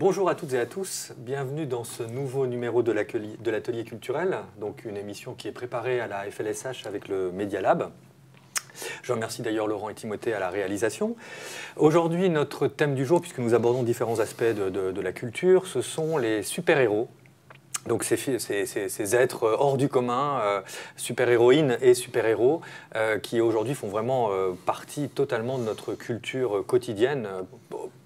Bonjour à toutes et à tous, bienvenue dans ce nouveau numéro de l'Atelier culturel, donc une émission qui est préparée à la FLSH avec le Media Lab. Je remercie d'ailleurs Laurent et Timothée à la réalisation. Aujourd'hui, notre thème du jour, puisque nous abordons différents aspects de la culture, ce sont les super-héros. Donc ces êtres hors du commun, super-héroïnes et super-héros, qui aujourd'hui font vraiment partie totalement de notre culture quotidienne,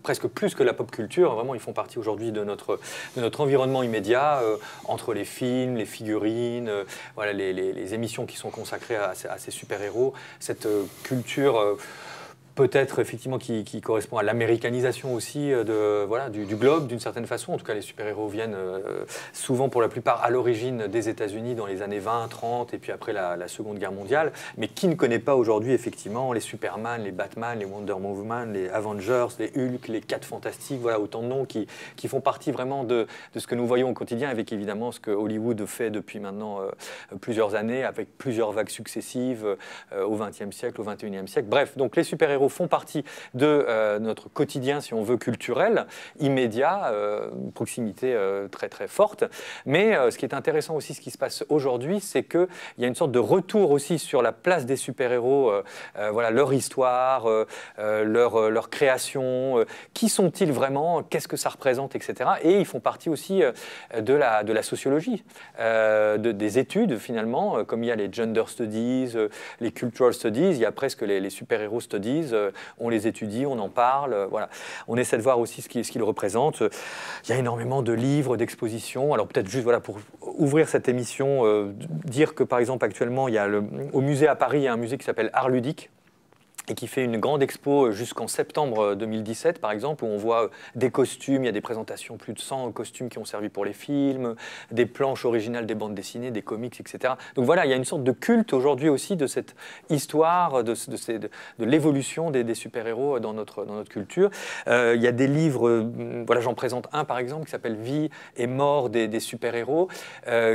presque plus que la pop culture. Vraiment, ils font partie aujourd'hui de notre environnement immédiat, entre les films, les figurines, voilà, les émissions qui sont consacrées à ces super-héros, cette culture... peut-être effectivement qui correspond à l'américanisation aussi du globe d'une certaine façon. En tout cas, les super-héros viennent souvent pour la plupart à l'origine des États-Unis dans les années 20, 30 et puis après la Seconde Guerre mondiale. Mais qui ne connaît pas aujourd'hui effectivement les Superman, les Batman, les Wonder Woman, les Avengers, les Hulk, les 4 Fantastiques, voilà autant de noms qui font partie vraiment de ce que nous voyons au quotidien, avec évidemment ce que Hollywood fait depuis maintenant plusieurs années, avec plusieurs vagues successives au XXe siècle, au XXIe siècle. Bref, donc les super-héros font partie de notre quotidien, si on veut, culturel, immédiat, une proximité très très forte. Mais ce qui est intéressant aussi, ce qui se passe aujourd'hui, c'est qu'il y a une sorte de retour aussi sur la place des super-héros, voilà, leur histoire, leur création, qui sont-ils vraiment, qu'est-ce que ça représente, etc. Et ils font partie aussi de la sociologie, des études finalement, comme il y a les gender studies, les cultural studies, il y a presque les super-héros studies. On les étudie, on en parle, voilà. On essaie de voir aussi ce qu'ils représentent. Il y a énormément de livres, d'expositions. Alors peut-être juste voilà, pour ouvrir cette émission, dire que par exemple actuellement, il y a au musée à Paris, il y a un musée qui s'appelle Art Ludique, et qui fait une grande expo jusqu'en septembre 2017, par exemple, où on voit des costumes, il y a des présentations, plus de 100 costumes qui ont servi pour les films, des planches originales des bandes dessinées, des comics, etc. Donc voilà, il y a une sorte de culte aujourd'hui aussi de cette histoire, de l'évolution des super-héros dans notre culture. Il y a des livres, voilà, j'en présente un par exemple, qui s'appelle « Vie et mort des super-héros »,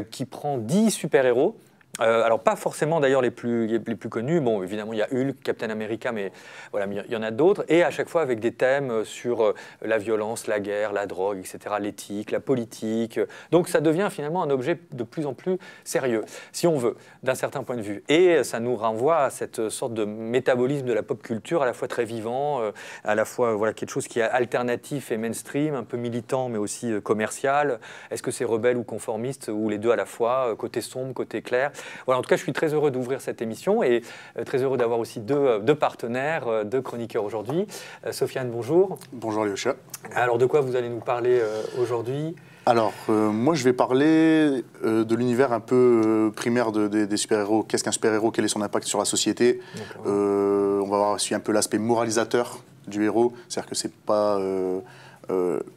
qui prend 10 super-héros. Alors pas forcément d'ailleurs les plus connus, bon évidemment il y a Hulk, Captain America, mais voilà, il y en a d'autres, et à chaque fois avec des thèmes sur la violence, la guerre, la drogue, etc., l'éthique, la politique, donc ça devient finalement un objet de plus en plus sérieux, si on veut, d'un certain point de vue, et ça nous renvoie à cette sorte de métabolisme de la pop culture, à la fois très vivant, à la fois voilà, quelque chose qui est alternatif et mainstream, un peu militant mais aussi commercial. Est-ce que c'est rebelle ou conformiste, ou les deux à la fois, côté sombre, côté clair? Voilà, en tout cas, je suis très heureux d'ouvrir cette émission et très heureux d'avoir aussi deux partenaires, deux chroniqueurs aujourd'hui. Sofiane, bonjour. Bonjour Alyosha. Alors, de quoi vous allez nous parler aujourd'hui ? Alors, moi, je vais parler de l'univers un peu primaire des super-héros. Qu'est-ce qu'un super-héros? Quel est son impact sur la société? On va voir aussi un peu l'aspect moralisateur du héros. C'est-à-dire que c'est pas...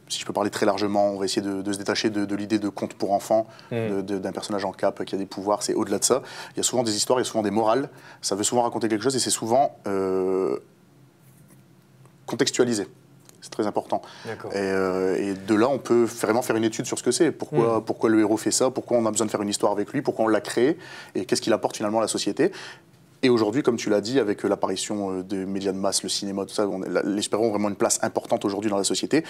si je peux parler très largement, on va essayer de se détacher de l'idée de conte pour enfants, d'un personnage en cape qui a des pouvoirs, c'est au-delà de ça. Il y a souvent des histoires, il y a souvent des morales, ça veut souvent raconter quelque chose et c'est souvent contextualisé. C'est très important. Et de là, on peut vraiment faire une étude sur ce que c'est. Pourquoi le héros fait ça, pourquoi on a besoin de faire une histoire avec lui, pourquoi on l'a créé et qu'est-ce qu'il apporte finalement à la société. Et aujourd'hui, comme tu l'as dit, avec l'apparition des médias de masse, le cinéma, tout ça, les super-héros ont vraiment une place importante aujourd'hui dans la société.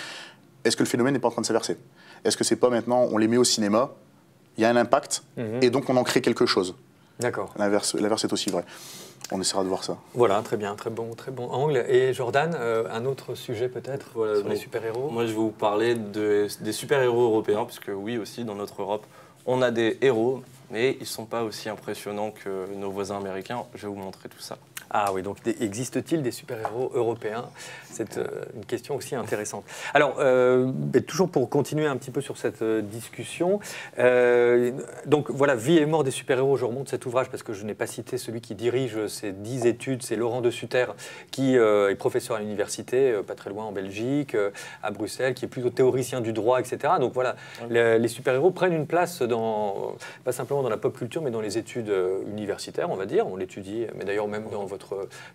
Est-ce que le phénomène n'est pas en train de s'inverser? Est-ce que c'est pas maintenant, on les met au cinéma, il y a un impact, et donc on en crée quelque chose? D'accord. L'inverse est aussi vrai. On essaiera de voir ça. Voilà, très bien, très bon angle. Et Jordan, un autre sujet peut-être sur les super-héros? Moi, je vais vous parler des super-héros européens, puisque oui, aussi, dans notre Europe, on a des héros, mais ils ne sont pas aussi impressionnants que nos voisins américains. Je vais vous montrer tout ça. Ah oui, donc existe-t-il des super-héros européens? C'est une question aussi intéressante. Alors, toujours pour continuer un petit peu sur cette discussion, donc voilà, Vie et mort des super-héros, je remonte cet ouvrage parce que je n'ai pas cité celui qui dirige ces 10 études, c'est Laurent de Sutter, qui est professeur à l'université, pas très loin en Belgique, à Bruxelles, qui est plutôt théoricien du droit, etc. Donc voilà, les super-héros prennent une place pas simplement dans la pop culture, mais dans les études universitaires, on va dire. On l'étudie, mais d'ailleurs même dans votre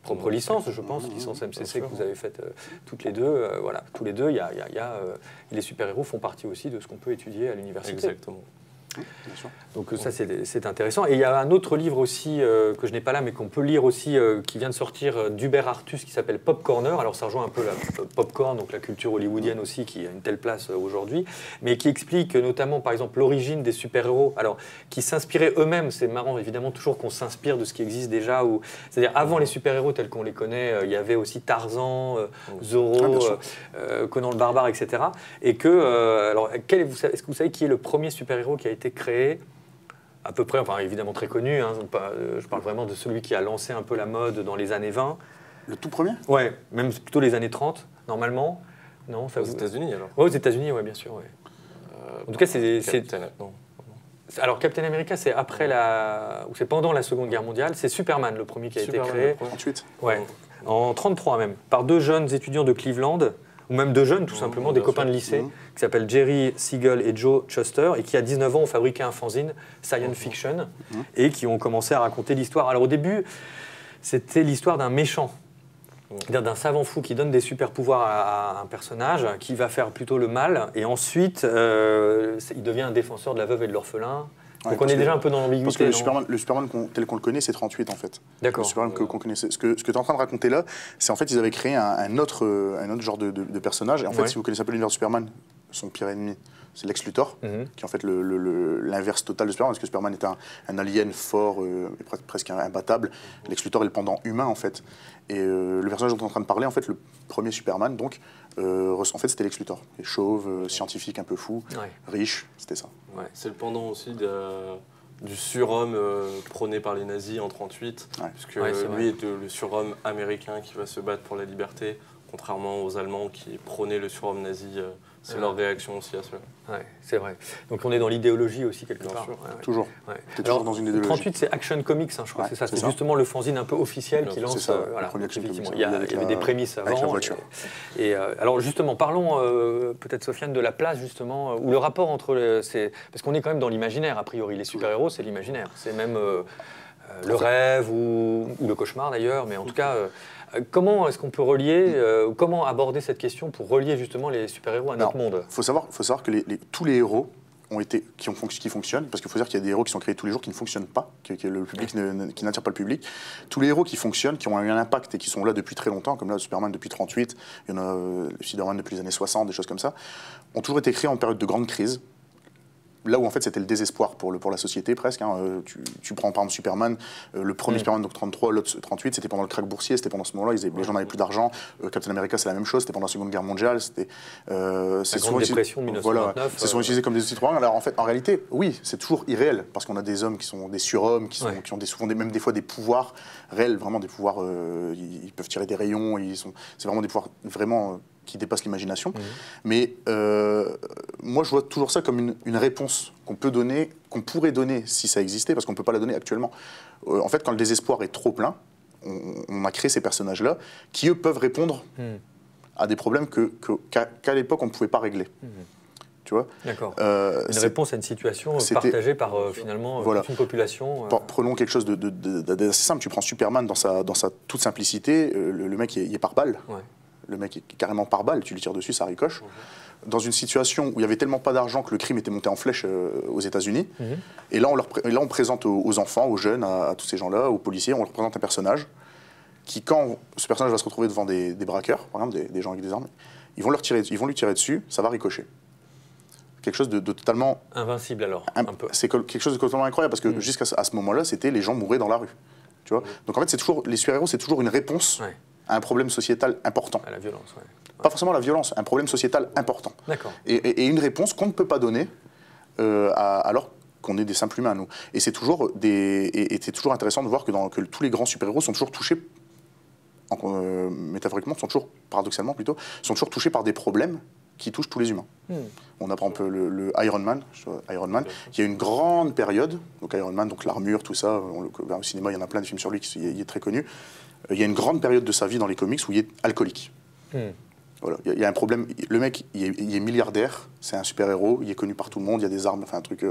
propre licence, je pense, licence MCC que vous avez faite toutes les deux. Voilà, tous les deux, les super-héros font partie aussi de ce qu'on peut étudier à l'université. Exactement. Bien sûr. Donc ça, c'est intéressant. Et il y a un autre livre aussi, que je n'ai pas là, mais qu'on peut lire aussi, qui vient de sortir d'Hubert Artus, qui s'appelle Pop Corner. Alors ça rejoint un peu la popcorn, donc la culture hollywoodienne aussi, qui a une telle place aujourd'hui, mais qui explique notamment, par exemple, l'origine des super-héros, alors qui s'inspiraient eux-mêmes. C'est marrant, évidemment, toujours qu'on s'inspire de ce qui existe déjà. C'est-à-dire, avant les super-héros tels qu'on les connaît, il y avait aussi Tarzan, Zorro, Conan le Barbare, etc. Et que, alors, est-ce que vous savez qui est le premier super-héros qui a été créé à peu près, enfin évidemment très connu, hein, je parle vraiment de celui qui a lancé un peu la mode dans les années 20. Le tout premier? Ouais, même plutôt les années 30, normalement. Non, ça aux États-Unis alors? Ouais, aux États-Unis, ouais, bien sûr. Ouais. En tout cas, c'est. Non. Alors, Captain America, c'est après ou c'est pendant la Seconde Guerre mondiale. C'est Superman, le premier qui a été créé. En 38. Ouais, en 33 même, par deux jeunes étudiants de Cleveland, ou même deux jeunes tout simplement, des copains de lycée, qui s'appellent Jerry Siegel et Joe Shuster, et qui à 19 ans ont fabriqué un fanzine, Science Fiction, et qui ont commencé à raconter l'histoire. Alors au début, c'était l'histoire d'un méchant, c'est-à-dire d'un savant fou qui donne des super pouvoirs à un personnage, qui va faire plutôt le mal, et ensuite il devient un défenseur de la veuve et de l'orphelin. Donc on est déjà un peu dans l'ambiguïté. Parce que le Superman tel qu'on le connaît, c'est 38 en fait. D'accord. Le Superman qu'on connaissait. Ce que tu es en train de raconter là, c'est en fait ils avaient créé un autre genre de personnage. Et en fait, si vous connaissez un peu l'univers de Superman, son pire ennemi, c'est Lex Luthor, qui est en fait l'inverse total de Superman, parce que Superman est un alien fort, presque imbattable. Lex Luthor est le pendant humain en fait. Et le personnage dont on est en train de parler, en fait, le premier Superman, donc, en fait, c'était Lex Luthor. Et chauve, scientifique un peu fou, riche, c'était ça. Ouais. C'est le pendant aussi du surhomme prôné par les nazis en 38, puisque lui est le surhomme américain qui va se battre pour la liberté, contrairement aux Allemands qui prônaient le surhomme nazi. C'est leur réaction aussi à cela. Ouais, c'est vrai. Donc on est dans l'idéologie aussi quelque part. Toujours. Ouais. Toujours dans une idéologie. 38, c'est Action Comics, hein, je crois. C'est ça. C'est justement le fanzine un peu officiel qui lance. Voilà. Effectivement, il y avait des prémices avant. Avec la voiture. Alors justement, parlons peut-être, Sofiane, de la place justement, ou le rapport entre parce qu'on est quand même dans l'imaginaire, a priori. Les super-héros, c'est l'imaginaire. C'est même le rêve ou le cauchemar d'ailleurs, mais en tout cas... Comment est-ce qu'on peut relier, comment aborder cette question pour relier justement les super-héros à notre monde? Il faut savoir que tous les héros qui fonctionnent, parce qu'il faut dire qu'il y a des héros qui sont créés tous les jours qui ne fonctionnent pas, le public qui n'attire pas le public. Tous les héros qui fonctionnent, qui ont eu un impact et qui sont là depuis très longtemps, comme là Superman depuis 38, il y en a Spider-Man depuis les années 60, des choses comme ça, ont toujours été créés en période de grande crise. Là où en fait c'était le désespoir pour la société presque. Hein. Tu prends par exemple Superman, le premier Superman donc 33, l'autre 38, c'était pendant le krach boursier, c'était pendant ce moment-là, les gens n'avaient plus d'argent. Captain America c'est la même chose, c'était pendant la Seconde Guerre mondiale, c'était la Grande Dépression de 1929. C'est souvent utilisé comme des outils de propagande. Alors en fait, en réalité, oui, c'est toujours irréel parce qu'on a des hommes qui sont des surhommes, qui ont souvent même des fois des pouvoirs réels, vraiment des pouvoirs. Ils peuvent tirer des rayons, c'est vraiment des pouvoirs vraiment qui dépasse l'imagination. Mais moi, je vois toujours ça comme une réponse qu'on peut donner, qu'on pourrait donner si ça existait, parce qu'on ne peut pas la donner actuellement. En fait, quand le désespoir est trop plein, on a créé ces personnages-là qui, eux, peuvent répondre à des problèmes qu'à l'époque, on ne pouvait pas régler. Tu vois? D'accord. Une réponse à une situation partagée par finalement toute une population. Prenons quelque chose d'assez simple. Tu prends Superman dans sa toute simplicité. Le mec, il est par balle. Le mec est carrément par balle, tu lui tires dessus, ça ricoche. Dans une situation où il n'y avait tellement pas d'argent que le crime était monté en flèche aux États-Unis. Et là, on présente aux enfants, aux jeunes, à tous ces gens-là, aux policiers, on leur présente un personnage qui, quand ce personnage va se retrouver devant des braqueurs, par exemple, des gens avec des armes, ils vont lui tirer dessus, ça va ricocher. Quelque chose de totalement... Invincible alors, un peu. C'est quelque chose de totalement incroyable, parce que jusqu'à ce moment-là, c'était les gens mouraient dans la rue. Tu vois. Donc en fait, les super-héros, c'est toujours une réponse à un problème sociétal important. À la violence, Pas forcément la violence, un problème sociétal important. D'accord. Et une réponse qu'on ne peut pas donner alors qu'on est des simples humains, nous. Et c'est toujours, c'est toujours intéressant de voir que tous les grands super-héros sont toujours touchés, métaphoriquement, paradoxalement plutôt, sont toujours touchés par des problèmes qui touchent tous les humains. On a par exemple le Iron Man, qui a une grande période, donc Iron Man, donc l'armure, tout ça, au cinéma, il y en a plein de films sur lui, il est très connu. Il y a une grande période de sa vie dans les comics où il est alcoolique. Voilà, il y a un problème. Le mec, il est milliardaire, c'est un super-héros, il est connu par tout le monde, il y a des armes, enfin un truc...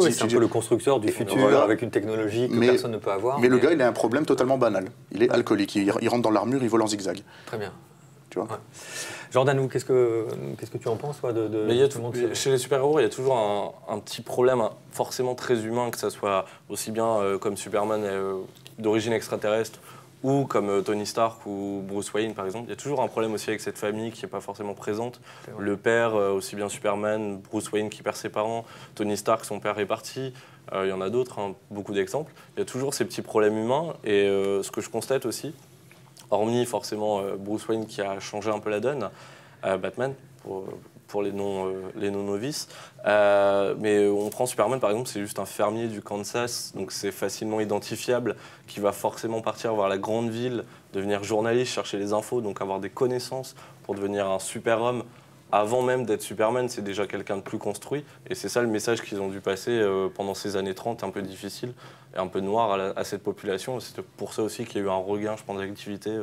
c'est un peu le constructeur du futur, avec une technologie que personne ne peut avoir. Mais le gars, il a un problème totalement banal. Il est alcoolique, il rentre dans l'armure, il vole en zigzag. Très bien. tu vois. Jordan, qu'est-ce que tu en penses, toi, chez les super-héros, il y a toujours un petit problème forcément très humain, que ça soit aussi bien comme Superman d'origine extraterrestre ou comme Tony Stark ou Bruce Wayne, par exemple. Il y a toujours un problème aussi avec cette famille qui n'est pas forcément présente. Le père, aussi bien Superman, Bruce Wayne qui perd ses parents, Tony Stark, son père est parti. Il y en a d'autres, hein, beaucoup d'exemples. Il y a toujours ces petits problèmes humains. Et ce que je constate aussi, hormis forcément Bruce Wayne qui a changé un peu la donne, Batman, pour les non-novices. Mais on prend Superman, par exemple, c'est juste un fermier du Kansas, donc c'est facilement identifiable, qui va forcément partir voir la grande ville, devenir journaliste, chercher les infos, donc avoir des connaissances pour devenir un super-homme. Avant même d'être Superman, c'est déjà quelqu'un de plus construit. Et c'est ça le message qu'ils ont dû passer pendant ces années 30, un peu difficiles et un peu noires à cette population. C'est pour ça aussi qu'il y a eu un regain, je pense, d'activité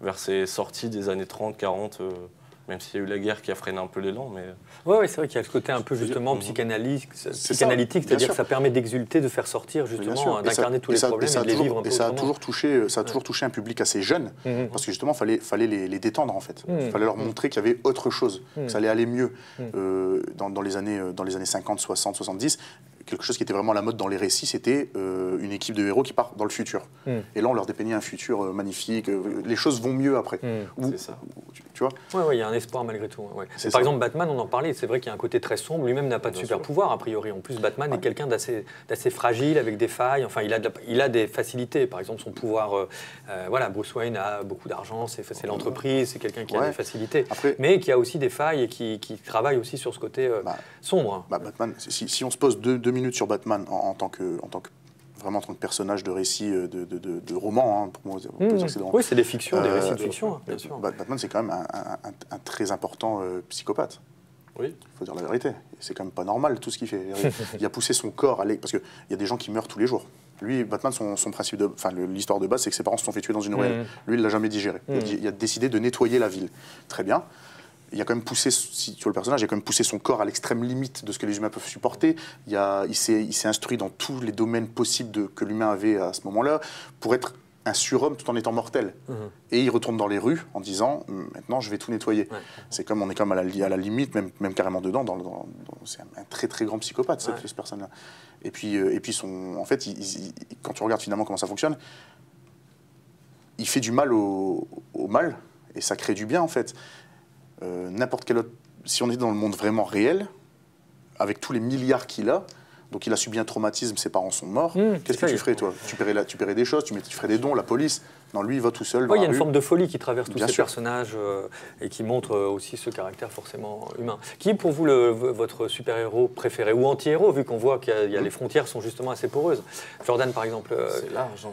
vers ces sorties des années 30, 40, même s'il y a eu la guerre qui a freiné un peu l'élan. Mais... Oui, c'est vrai qu'il y a ce côté un peu justement psychanalytique, c'est-à-dire que ça permet d'exulter, de faire sortir justement, d'incarner tous les problèmes et de les vivre un peu autrement. Ça a toujours touché un public assez jeune, parce que justement, il fallait les détendre en fait. Il fallait leur montrer qu'il y avait autre chose, que ça allait aller mieux. Dans les années 50, 60, 70, quelque chose qui était vraiment à la mode dans les récits, c'était une équipe de héros qui part dans le futur. Et là, on leur dépeignait un futur magnifique. Les choses vont mieux après. C'est ça. Tu vois ? Oui, il y a un espoir malgré tout. Ouais. Par exemple, Batman, on en parlait, c'est vrai qu'il y a un côté très sombre. Lui-même n'a pas de super pouvoir, a priori. En plus, Batman est quelqu'un d'assez fragile, avec des failles. Enfin, il a des facilités. Par exemple, son pouvoir... Bruce Wayne a beaucoup d'argent, c'est l'entreprise, c'est quelqu'un qui a des facilités. Mais qui a aussi des failles et qui travaille aussi sur ce côté sombre. Batman, si on se pose deux minutes sur Batman en tant que personnage de récit, de roman, hein, pour moi, on peut dire que c'est oui, c'est des fictions, des récits de fiction, bien sûr. Batman, c'est quand même un très important psychopathe. Oui. Il faut dire la vérité. C'est quand même pas normal tout ce qu'il fait. Il a poussé son corps parce qu'il y a des gens qui meurent tous les jours. Lui, Batman, son principe l'histoire de base, c'est que ses parents se sont fait tuer dans une ruelle. Lui, il l'a jamais digéré. Il a décidé de nettoyer la ville. Très bien. Il a quand même poussé, si tu vois le personnage, il a quand même poussé son corps à l'extrême limite de ce que les humains peuvent supporter. Il s'est instruit dans tous les domaines possibles que l'humain avait à ce moment-là pour être un surhomme tout en étant mortel. Et il retourne dans les rues en disant maintenant je vais tout nettoyer. On est comme à la limite, même carrément dedans. C'est un très très grand psychopathe cette personne-là. Et puis en fait, quand tu regardes finalement comment ça fonctionne, il fait du mal au mal et ça crée du bien en fait. N'importe quel autre, si on est dans le monde vraiment réel, avec tous les milliards qu'il a, donc il a subi un traumatisme, ses parents sont morts, qu'est-ce que tu ferais toi ? Tu paierais des choses, tu ferais des dons, la police. Non, lui, il va tout seul. Il y a une forme de folie qui traverse tous ces personnages et qui montre aussi ce caractère forcément humain. Qui est pour vous votre super-héros préféré ou anti-héros, vu qu'on voit que les frontières sont justement assez poreuses ? Jordan, par exemple. C'est large.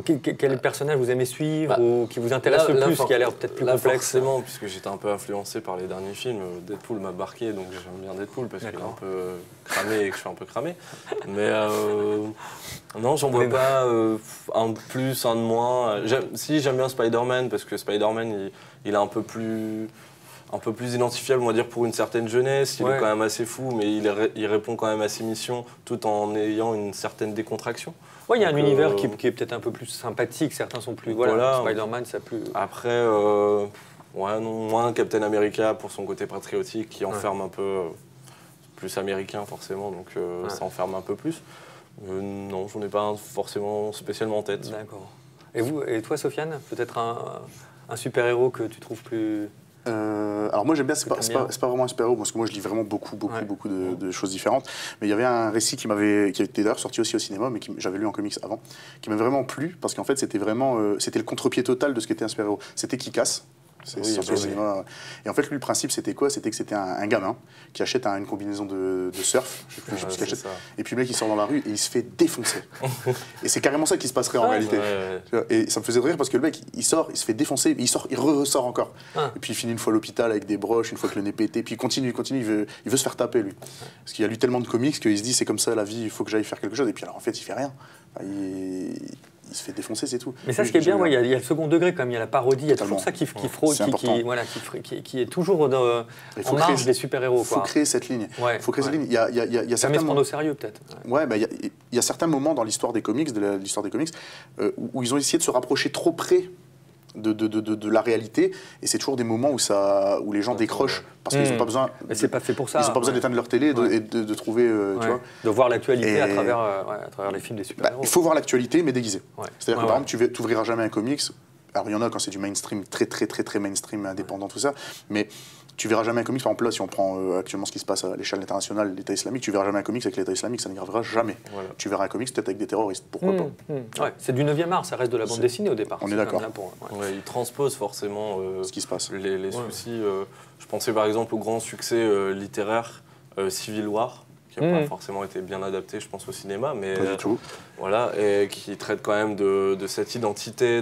Quel personnage vous aimez suivre ou qui vous intéresse le plus, qui a l'air peut-être plus complexe ? Forcément, puisque j'étais un peu influencé par les derniers films, Deadpool m'a marqué, donc j'aime bien Deadpool parce qu'il est un peu cramé et que je suis un peu cramé. Mais non, j'en vois pas un de plus, un de moins. J'aime bien Spider-Man parce que Spider-Man, il est un peu plus identifiable, on va dire, pour une certaine jeunesse. Il est quand même assez fou, mais il répond quand même à ses missions tout en ayant une certaine décontraction. Oui, il y a un univers qui est peut-être un peu plus sympathique, certains sont plus... Voilà, Spider-Man, ça plus... Après, moins Captain America pour son côté patriotique, qui enferme un peu plus américain forcément, donc ça enferme un peu plus. Non, j'en ai pas forcément spécialement en tête. D'accord. Et toi, Sofiane, peut-être un super-héros que tu trouves plus... Alors moi j'aime bien, c'est pas vraiment un super-héros parce que moi je lis vraiment beaucoup de choses différentes, mais il y avait un récit qui était d'ailleurs sorti aussi au cinéma mais que j'avais lu en comics avant, qui m'a vraiment plu parce qu'en fait c'était le contre-pied total de ce qu'était un super-héros. C'était Kick-Ass. Et en fait, lui, le principe, c'était quoi ? C'était que c'était un gamin qui achète une combinaison de surf, et puis le mec, il sort dans la rue et il se fait défoncer. Et c'est carrément ça qui se passerait en réalité. Et ça me faisait rire parce que le mec, il sort, il se fait défoncer, il ressort encore. Et puis il finit une fois à l'hôpital avec des broches, une fois que le nez pété, puis il continue, il veut se faire taper, lui. Parce qu'il a lu tellement de comics qu'il se dit, c'est comme ça la vie, il faut que j'aille faire quelque chose. Et puis alors, en fait, il fait rien. Il se fait défoncer, c'est tout. Mais ça, ce qui est bien, il y a le second degré quand même, il y a la parodie, il y a toujours ça qui fraude, qui est toujours en marge des super-héros. Il faut créer cette ligne. Il y a ça met se prendre au sérieux, peut-être. Il y a certains moments dans l'histoire des comics, où ils ont essayé de se rapprocher trop près de la réalité. Et c'est toujours des moments où les gens décrochent parce qu'ils n'ont pas besoin. Mais c'est pas fait pour ça. Ils n'ont pas besoin d'éteindre leur télé et de trouver. Tu vois, de voir l'actualité à travers les films des super-héros. Il faut voir l'actualité, mais déguisée. C'est-à-dire que par exemple, tu n'ouvriras jamais un comics. Alors il y en a quand c'est du mainstream, très mainstream, indépendant, tout ça. Mais tu verras jamais un comics, par exemple là, si on prend actuellement ce qui se passe à l'échelle internationale, l'État islamique, tu verras jamais un comics avec l'État islamique, ça n'arrivera jamais. Voilà. Tu verras un comics peut-être avec des terroristes, pourquoi pas. Ouais, c'est du 9e art, ça reste de la bande dessinée au départ. On est d'accord. Il transpose forcément ce qui se passe. Les soucis. Je pensais par exemple au grand succès littéraire Civil War, qui n'a pas forcément été bien adapté, je pense, au cinéma, mais pas du tout. Voilà, et qui traite quand même de cette identité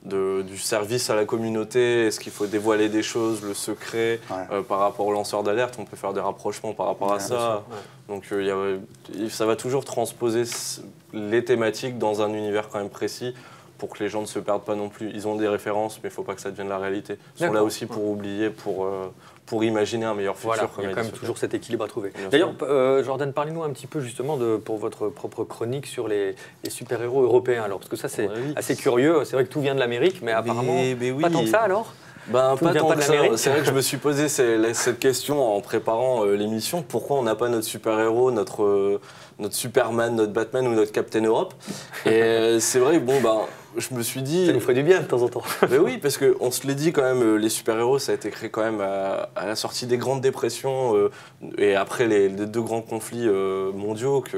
du service à la communauté, est-ce qu'il faut dévoiler des choses, le secret, par rapport aux lanceurs d'alerte, on peut faire des rapprochements par rapport à ça. Donc ça va toujours transposer les thématiques dans un univers quand même précis pour que les gens ne se perdent pas non plus. Ils ont des références, mais il ne faut pas que ça devienne la réalité. Ils sont là aussi pour oublier, pour imaginer un meilleur futur. Voilà, il y a quand même toujours cet équilibre à trouver. D'ailleurs, Jordan, parlez-nous un petit peu justement pour votre propre chronique sur les super-héros européens. Alors, parce que ça, c'est assez curieux. C'est vrai que tout vient de l'Amérique, mais apparemment, pas tant que ça alors. Pas tant que ça. C'est vrai que je me suis posé cette question en préparant l'émission. Pourquoi on n'a pas notre super-héros, notre Superman, notre Batman ou notre Captain Europe? Et c'est vrai que je me suis dit... Ça nous ferait du bien de temps en temps. Mais oui, parce qu'on se l'est dit quand même, les super-héros, ça a été créé quand même à la sortie des grandes dépressions et après les 2 grands conflits mondiaux que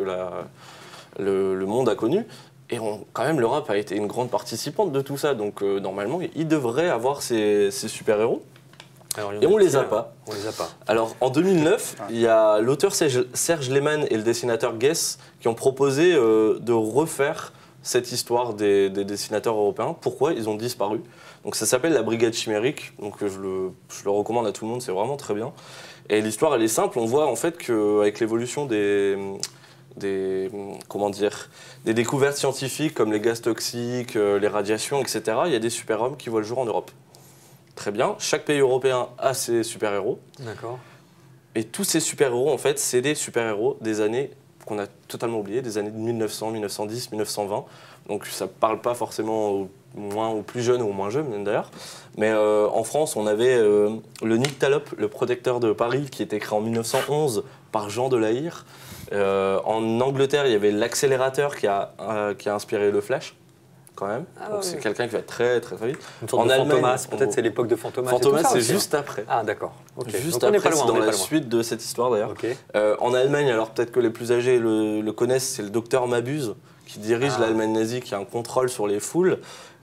le monde a connus. Et quand même, l'Europe a été une grande participante de tout ça. Donc normalement, il devrait avoir ces super-héros. Et on les a pas. On les a pas. Alors en 2009, il y a l'auteur Serge Lehmann et le dessinateur Guess qui ont proposé de refaire cette histoire des dessinateurs européens. Pourquoi ils ont disparu? Donc ça s'appelle La Brigade Chimérique, donc je le recommande à tout le monde, c'est vraiment très bien. Et l'histoire elle est simple, on voit en fait qu'avec l'évolution des découvertes scientifiques comme les gaz toxiques, les radiations, etc., il y a des super-hommes qui voient le jour en Europe. Très bien, chaque pays européen a ses super-héros. D'accord. Et tous ces super-héros, en fait, c'est des super-héros des années qu'on a totalement oubliées, des années 1900, 1910, 1920. Donc ça ne parle pas forcément aux plus jeunes ou aux moins jeunes d'ailleurs. Mais en France, on avait le Nyctalope, le protecteur de Paris, qui était créé en 1911 par Jean de La Hire. En Angleterre, il y avait l'accélérateur qui a inspiré le Flash. Quand même. Donc c'est quelqu'un qui va très vite. Une sorte de Fantomas, peut-être c'est l'époque de Fantomas. Fantomas, c'est juste après. Ah d'accord. Juste après, c'est dans la suite de cette histoire d'ailleurs. En Allemagne, alors peut-être que les plus âgés le connaissent, c'est le docteur Mabuse qui dirige l'Allemagne nazie, qui a un contrôle sur les foules.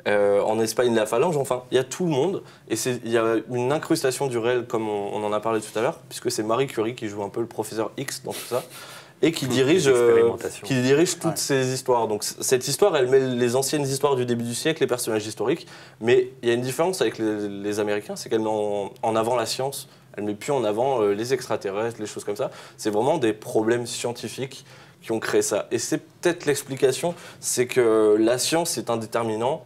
En Espagne, la Phalange, enfin, il y a tout le monde. Et il y a une incrustation du réel, comme on en a parlé tout à l'heure, puisque c'est Marie Curie qui joue un peu le professeur X dans tout ça. Et qui dirige toutes ces histoires. Donc cette histoire, elle met les anciennes histoires du début du siècle, les personnages historiques, mais il y a une différence avec les Américains, c'est qu'elle met en avant la science, elle met plus en avant les extraterrestres, les choses comme ça. C'est vraiment des problèmes scientifiques qui ont créé ça. Et c'est peut-être l'explication, c'est que la science est un déterminant,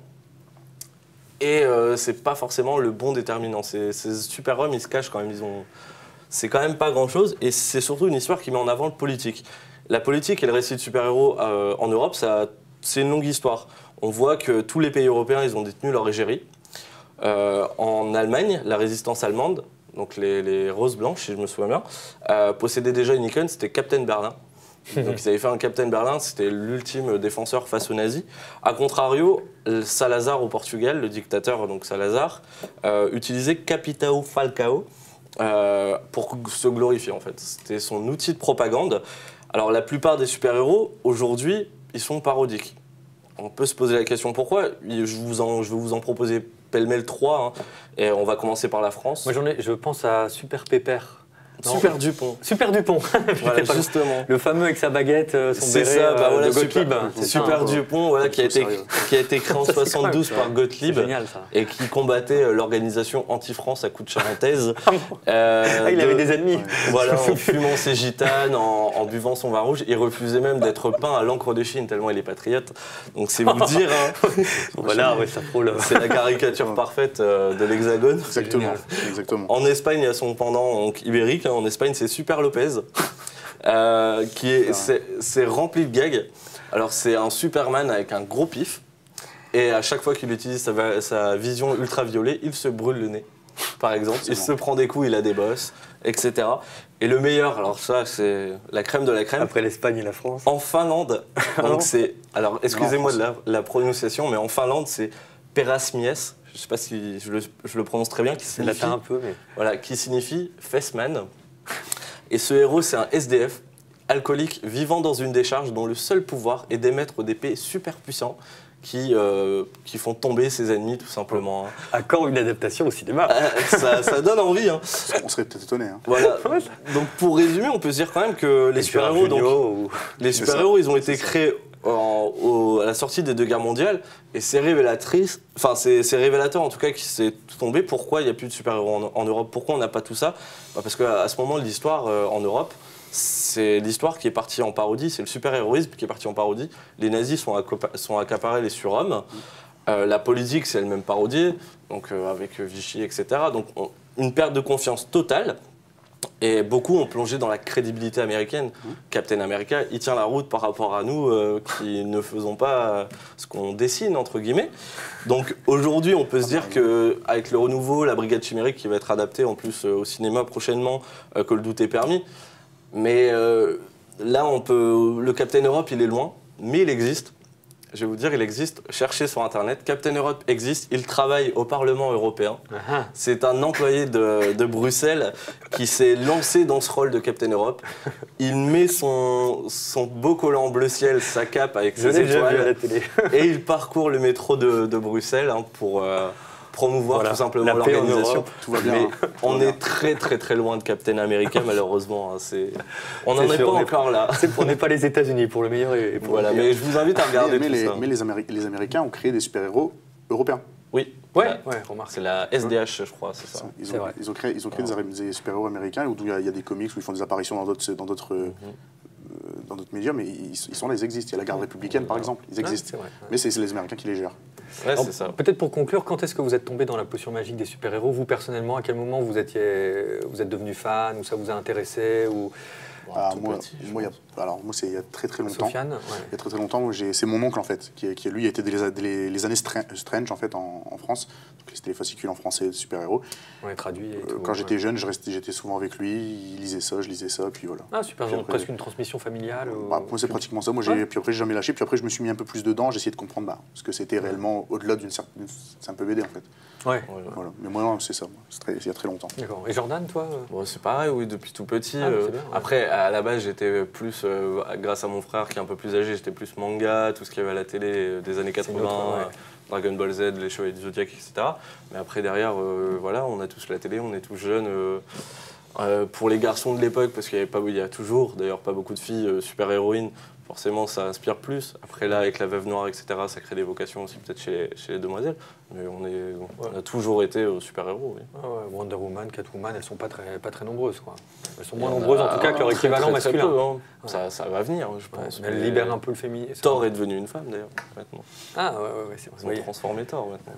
et c'est pas forcément le bon déterminant. Ces super-hommes, ils se cachent quand même, c'est quand même pas grand-chose, et c'est surtout une histoire qui met en avant le politique. La politique et le récit de super-héros en Europe, c'est une longue histoire. On voit que tous les pays européens, ils ont détenu leur égérie. En Allemagne, la résistance allemande, donc les roses blanches, si je me souviens bien, possédait déjà une icône, c'était Captain Berlin. Donc ils avaient fait un Captain Berlin, c'était l'ultime défenseur face aux nazis. A contrario, Salazar au Portugal, le dictateur donc Salazar, utilisait Capitão Falcão, pour se glorifier en fait. C'était son outil de propagande. Alors la plupart des super-héros, aujourd'hui, ils sont parodiques. On peut se poser la question pourquoi. Je vais vous en proposer pêle-mêle 3. Et on va commencer par la France. Moi je pense à Super Pépère. Super Dupont. Super Dupont. Voilà, justement. Le fameux avec sa baguette, son béret voilà, de Gottlieb. Super Dupont, voilà, qui a été créé en 72 par Gottlieb. Génial, ça. Et qui combattait l'organisation anti-France à coups de charentaise. Il avait des ennemis. Voilà, en fumant ses gitanes, en buvant son vin rouge. Il refusait même d'être peint à l'encre de Chine, tellement il est patriote. Donc c'est vous dire. Voilà, ouais, ça frôle. C'est la caricature parfaite de l'Hexagone. Exactement. En Espagne, il y a son pendant donc, ibérique. En Espagne, c'est Super Lopez, c'est rempli de gags. Alors, c'est un Superman avec un gros pif. Et à chaque fois qu'il utilise sa vision ultraviolet, il se brûle le nez, par exemple. Il se prend des coups, il a des bosses, etc. Et le meilleur, alors ça, c'est la crème de la crème. Après l'Espagne et la France. En Finlande, donc c'est... Alors, excusez-moi de la prononciation, mais en Finlande, c'est Perasmies. Je ne sais pas si je le prononce très bien. C'est latin un peu, mais... Voilà, qui signifie Fessman. Et ce héros, c'est un SDF, alcoolique, vivant dans une décharge dont le seul pouvoir est d'émettre des P super puissants qui font tomber ses ennemis, tout simplement. À quand une adaptation au cinéma? Ça donne envie. Hein. On serait peut-être étonné. Hein. Voilà. Donc pour résumer, on peut se dire quand même que les super-héros, ils ont été créés à la sortie des 2 guerres mondiales, et c'est révélateur en tout cas qui s'est tombé. Pourquoi il n'y a plus de super-héros en Europe? Pourquoi on n'a pas tout ça? Parce qu'à ce moment de l'histoire en Europe, c'est l'histoire qui est partie en parodie, c'est le super-héroïsme qui est parti en parodie. Les nazis sont accaparés les surhommes, la politique c'est elle-même parodiée, donc avec Vichy, etc. Donc une perte de confiance totale. Et beaucoup ont plongé dans la crédibilité américaine. Captain America, il tient la route par rapport à nous qui ne faisons pas ce qu'on dessine, entre guillemets. Donc aujourd'hui, on peut se dire qu'avec le renouveau, la Brigade Chimérique qui va être adaptée en plus au cinéma prochainement, que le doute est permis. Mais là, le Captain Europe, il est loin, mais il existe. Je vais vous dire, il existe. Cherchez sur Internet. Captain Europe existe. Il travaille au Parlement européen. C'est un employé de Bruxelles qui s'est lancé dans ce rôle de Captain Europe. Il met son beau collant bleu ciel, sa cape avec ses étoiles, à la télé. et il parcourt le métro de Bruxelles pour promouvoir tout simplement l'organisation. Tout va bien. Mais on est très très très loin de Captain America, malheureusement. On n'en est pas encore là. On n'est pas les États-Unis pour le meilleur et pour le pire. Mais je vous invite à regarder mais tout ça. Mais les Américains ont créé des super-héros européens. Oui. Remarque. C'est la SDH, je crois, c'est ça. Ils ont créé des super-héros américains où il y a des comics où ils font des apparitions dans d'autres médias, mais ils sont là, ils existent. Il y a la garde républicaine, par exemple, ils existent. Mais c'est les Américains qui les gèrent. Ouais, c'est ça. Peut-être pour conclure, quand est-ce que vous êtes tombé dans la potion magique des super-héros? Vous, personnellement, à quel moment vous êtes devenu fan, ou ça vous a intéressé ou... Moi, c'est il y a très très longtemps. Sofiane, il y a très très longtemps, c'est mon oncle en fait, qui lui était les années Strange en fait en France. Donc c'était les fascicules en français de super-héros. Traduit. Quand j'étais jeune, j'étais souvent avec lui, il lisait ça, je lisais ça, puis voilà. Ah super, donc presque une transmission familiale. Moi c'est pratiquement ça. Puis après j'ai jamais lâché. Puis après je me suis mis un peu plus dedans. J'ai essayé de comprendre ce que c'était réellement au-delà d'une certaine. C'est un peu BD en fait. Ouais. Voilà. Mais moi non, c'est ça. Il y a très longtemps. D'accord. Et Jordan, toi C'est pareil, oui, depuis tout petit. Après, à la base, j'étais plus, grâce à mon frère qui est un peu plus âgé, j'étais plus manga, tout ce qu'il y avait à la télé des années 80, Dragon Ball Z, les Chevaliers du Zodiac, etc. Mais après, derrière, voilà, on a tous la télé, on est tous jeunes. Pour les garçons de l'époque, parce qu'il y a toujours, d'ailleurs, pas beaucoup de filles super-héroïnes, forcément ça inspire plus. Après là, avec la Veuve Noire, etc., ça crée des vocations aussi peut-être chez les demoiselles. Mais on a toujours été super-héros. Oui. Wonder Woman, Catwoman, elles sont pas très nombreuses, quoi. Elles sont moins nombreuses en tout cas que leur équivalent masculin. Peu, hein. Ça va venir, je pense. Mais elles libèrent un peu le féminisme. Thor est devenu une femme d'ailleurs, maintenant. Ah ouais, c'est vrai. Ils ont transformé Thor maintenant.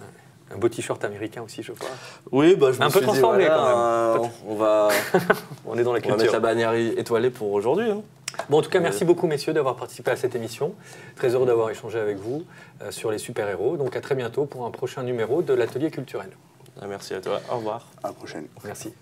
Un beau t-shirt américain aussi, je crois. Oui, je me un peu suis transformé dit, quand même. On est dans la culture. On va mettre la bannière étoilée pour aujourd'hui. Hein. Bon, en tout cas, merci beaucoup, messieurs, d'avoir participé à cette émission. Très heureux d'avoir échangé avec vous sur les super-héros. Donc, à très bientôt pour un prochain numéro de l'Atelier culturel. Merci à toi. Au revoir. À la prochaine. Merci.